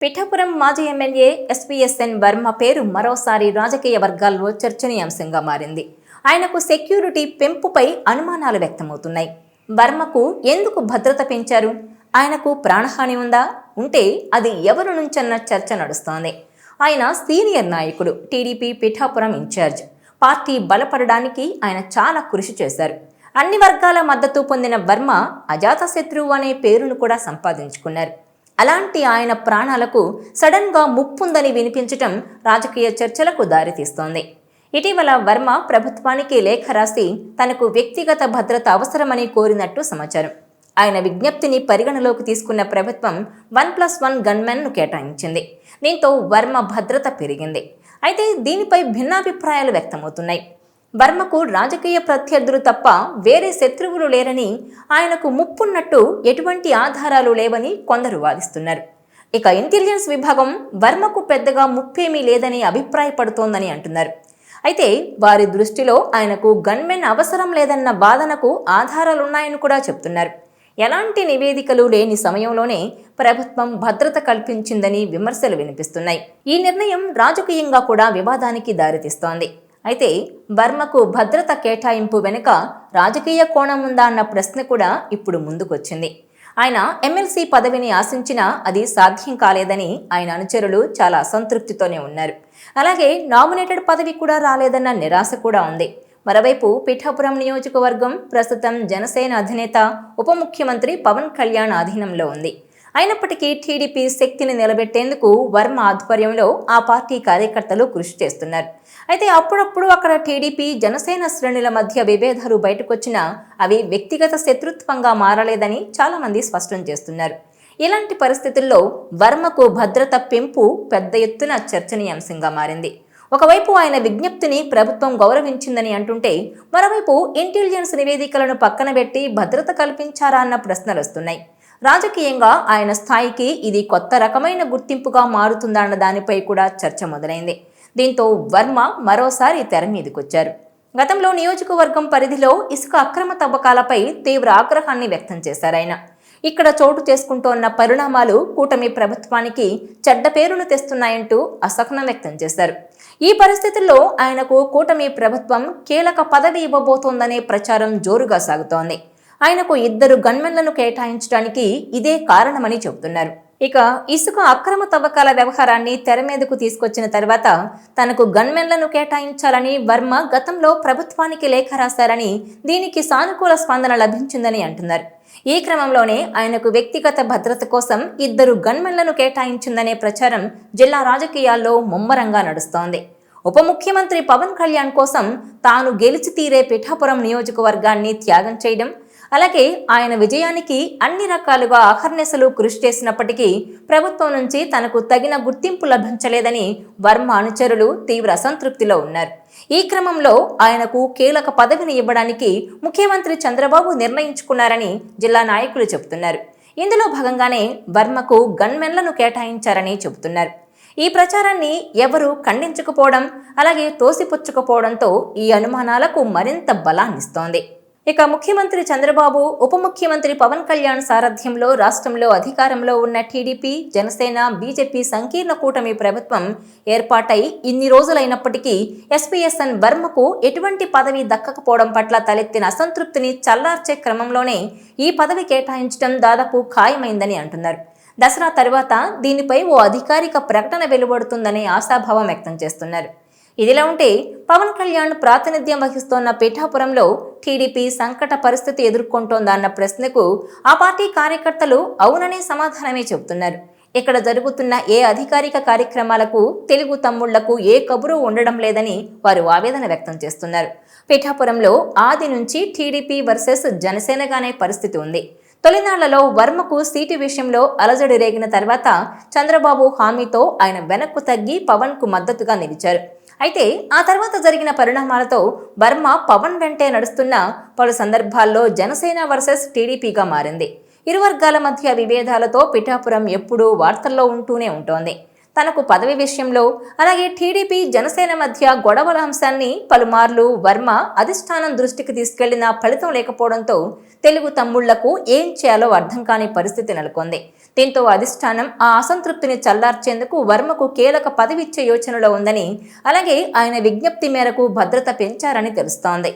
పిఠాపురం మాజీ MLA SPSN Varma పేరు మరోసారి రాజకీయ వర్గాల్లో చర్చనీయాంశంగా మారింది. ఆయనకు సెక్యూరిటీ పెంపుపై అనుమానాలు వ్యక్తమవుతున్నాయి. వర్మకు ఎందుకు భద్రత పెంచారు? ఆయనకు ప్రాణహాని ఉందా? ఉంటే అది ఎవరి నుంచన్న చర్చ నడుస్తోంది. ఆయన సీనియర్ నాయకుడు, టీడీపీ పిఠాపురం ఇన్ఛార్జ్. పార్టీ బలపడడానికి ఆయన చాలా కృషి చేశారు. అన్ని వర్గాల మద్దతు పొందిన వర్మ అజాతశత్రువు అనే పేరును కూడా సంపాదించుకున్నారు. అలాంటి ఆయన ప్రాణాలకు సడన్గా ముప్పుందని వినిపించటం రాజకీయ చర్చలకు దారితీస్తోంది. ఇటీవల వర్మ ప్రభుత్వానికి లేఖ రాసి తనకు వ్యక్తిగత భద్రత అవసరమని కోరినట్టు సమాచారం. ఆయన విజ్ఞప్తిని పరిగణలోకి తీసుకున్న ప్రభుత్వం 1+1 గన్మెన్ను కేటాయించింది. దీంతో వర్మ భద్రత పెరిగింది. అయితే దీనిపై భిన్నాభిప్రాయాలు వ్యక్తమవుతున్నాయి. వర్మకు రాజకీయ ప్రత్యర్థులు తప్ప వేరే శత్రువులు లేరని, ఆయనకు ముప్పున్నట్టు ఎటువంటి ఆధారాలు లేవని కొందరు వాదిస్తున్నారు. ఇక ఇంటెలిజెన్స్ విభాగం వర్మకు పెద్దగా ముప్పేమీ లేదని అభిప్రాయపడుతోందని అంటున్నారు. అయితే వారి దృష్టిలో ఆయనకు గన్మెన్ అవసరం లేదన్న వాదనకు ఆధారాలున్నాయని కూడా చెప్తున్నారు. ఎలాంటి నివేదికలు లేని సమయంలోనే ప్రభుత్వం భద్రత కల్పించిందని విమర్శలు వినిపిస్తున్నాయి. ఈ నిర్ణయం రాజకీయంగా కూడా వివాదానికి దారితీస్తోంది. అయితే వర్మకు భద్రత కేటాయింపు వెనుక రాజకీయ కోణం ఉందా అన్న ప్రశ్న కూడా ఇప్పుడు ముందుకొచ్చింది. ఆయన ఎమ్మెల్సీ పదవిని ఆశించినా అది సాధ్యం కాలేదని ఆయన అనుచరులు చాలా అసంతృప్తితోనే ఉన్నారు. అలాగే నామినేటెడ్ పదవి కూడా రాలేదన్న నిరాశ కూడా ఉంది. మరోవైపు పిఠాపురం నియోజకవర్గం ప్రస్తుతం జనసేన అధినేత ఉప ముఖ్యమంత్రి పవన్ కళ్యాణ్ ఆధీనంలో ఉంది. అయినప్పటికీ టీడీపీ శక్తిని నిలబెట్టేందుకు వర్మ ఆధ్వర్యంలో ఆ పార్టీ కార్యకర్తలు కృషి చేస్తున్నారు. అయితే అప్పుడప్పుడు అక్కడ టీడీపీ జనసేన శ్రేణుల మధ్య విభేదాలు బయటకొచ్చినా అవి వ్యక్తిగత శత్రుత్వంగా మారలేదని చాలామంది స్పష్టం చేస్తున్నారు. ఇలాంటి పరిస్థితుల్లో వర్మకు భద్రత పెంపు పెద్ద ఎత్తున చర్చనీయాంశంగా మారింది. ఒకవైపు ఆయన విజ్ఞప్తిని ప్రభుత్వం గౌరవించిందని అంటుంటే, మరోవైపు ఇంటెలిజెన్స్ నివేదికలను పక్కన పెట్టి భద్రత కల్పించారా అన్న ప్రశ్నలు వస్తున్నాయి. రాజకీయంగా ఆయన స్థాయికి ఇది కొత్త రకమైన గుర్తింపుగా మారుతుందా అన్న దానిపై కూడా చర్చ మొదలైంది. దీంతో వర్మ మరోసారి తెర మీదకొచ్చారు. గతంలో నియోజకవర్గం పరిధిలో ఇసుక అక్రమ తవ్వకాలపై తీవ్ర ఆగ్రహాన్ని వ్యక్తం చేశారాయన. ఇక్కడ చోటు చేసుకుంటోన్న పరిణామాలు కూటమి ప్రభుత్వానికి చెడ్డ పేరును తెస్తున్నాయంటూ అసహనం వ్యక్తం చేశారు. ఈ పరిస్థితుల్లో ఆయనకు కూటమి ప్రభుత్వం కీలక పదవి ఇవ్వబోతోందనే ప్రచారం జోరుగా సాగుతోంది. ఆయనకు 2 గన్మెన్లను కేటాయించడానికి ఇదే కారణమని చెబుతున్నారు. ఇక ఇసుక అక్రమ తవ్వకాల వ్యవహారాన్ని తెర మీదకు తీసుకొచ్చిన తర్వాత తనకు గన్మెన్లను కేటాయించాలని వర్మ గతంలో ప్రభుత్వానికి లేఖ రాశారని, దీనికి సానుకూల స్పందన లభించిందని అంటున్నారు. ఈ క్రమంలోనే ఆయనకు వ్యక్తిగత భద్రత కోసం 2 గన్మెన్లను కేటాయించిందనే ప్రచారం జిల్లా రాజకీయాల్లో ముమ్మరంగా నడుస్తోంది. ఉప ముఖ్యమంత్రి పవన్ కళ్యాణ్ కోసం తాను గెలిచి తీరే పిఠాపురం నియోజకవర్గాన్ని త్యాగం చేయడం, అలాగే ఆయన విజయానికి అన్ని రకాలుగా అహర్నిశలు కృషి చేసినప్పటికీ ప్రభుత్వం నుంచి తనకు తగిన గుర్తింపు లభించలేదని వర్మ అనుచరులు తీవ్ర అసంతృప్తిలో ఉన్నారు. ఈ క్రమంలో ఆయనకు కీలక పదవిని ఇవ్వడానికి ముఖ్యమంత్రి చంద్రబాబు నిర్ణయించుకున్నారని జిల్లా నాయకులు చెబుతున్నారు. ఇందులో భాగంగానే వర్మకు గన్మెన్లను కేటాయించారని చెబుతున్నారు. ఈ ప్రచారాన్ని ఎవరూ ఖండించకపోవడం, అలాగే తోసిపుచ్చకపోవడంతో ఈ అనుమానాలకు మరింత బలాన్నిస్తోంది. ఇక ముఖ్యమంత్రి చంద్రబాబు, ఉప ముఖ్యమంత్రి పవన్ కళ్యాణ్ సారథ్యంలో రాష్ట్రంలో అధికారంలో ఉన్న టీడీపీ, జనసేన, బీజేపీ సంకీర్ణ కూటమి ప్రభుత్వం ఏర్పాటై ఇన్ని రోజులైనప్పటికీ ఎస్పీఎస్ఎన్ వర్మకు ఎటువంటి పదవి దక్కకపోవడం పట్ల తలెత్తిన అసంతృప్తిని చల్లార్చే క్రమంలోనే ఈ పదవి కేటాయించడం దాదాపు ఖాయమైందని అంటున్నారు. దసరా తర్వాత దీనిపై ఓ అధికారిక ప్రకటన వెలువడుతుందనే ఆశాభావం వ్యక్తం చేస్తున్నారు. ఇదిలా ఉంటే పవన్ కళ్యాణ్ ప్రాతినిధ్యం వహిస్తోన్న పిఠాపురంలో టీడీపీ సంకట పరిస్థితి ఎదుర్కొంటోందా అన్న ప్రశ్నకు ఆ పార్టీ కార్యకర్తలు అవుననే సమాధానమే చెబుతున్నారు. ఇక్కడ జరుగుతున్న ఏ అధికారిక కార్యక్రమాలకు తెలుగు తమ్ముళ్లకు ఏ కబురు ఉండడం లేదని వారు ఆవేదన వ్యక్తం చేస్తున్నారు. పిఠాపురంలో ఆది నుంచి టీడీపీ వర్సెస్ జనసేనగానే పరిస్థితి ఉంది. తొలినాళ్లలో వర్మకు సీటు విషయంలో అలజడి రేగిన తర్వాత చంద్రబాబు హామీతో ఆయన వెనక్కు తగ్గి పవన్ కు మద్దతుగా నిలిచారు. అయితే ఆ తర్వాత జరిగిన పరిణామాలతో వర్మ పవన్ వెంటే నడుస్తున్న పలు సందర్భాల్లో జనసేన వర్సెస్ టీడీపీగా మారింది. ఇరు వర్గాల మధ్య విభేదాలతో పిఠాపురం ఎప్పుడూ వార్తల్లో ఉంటూనే ఉంటోంది. తనకు పదవి విషయంలో, అలాగే టీడీపీ జనసేన మధ్య గొడవల అంశాన్ని పలుమార్లు వర్మ అధిష్టానం దృష్టికి తీసుకెళ్లినా ఫలితం లేకపోవడంతో తెలుగు తమ్ముళ్లకు ఏం చేయాలో అర్థం కాని పరిస్థితి నెలకొంది. దీంతో అధిష్టానం ఆ అసంతృప్తిని చల్లార్చేందుకు వర్మకు కీలక పదవి ఇచ్చే యోచనలో ఉందని, అలాగే ఆయన విజ్ఞప్తి మేరకు భద్రత పెంచారని తెలుస్తోంది.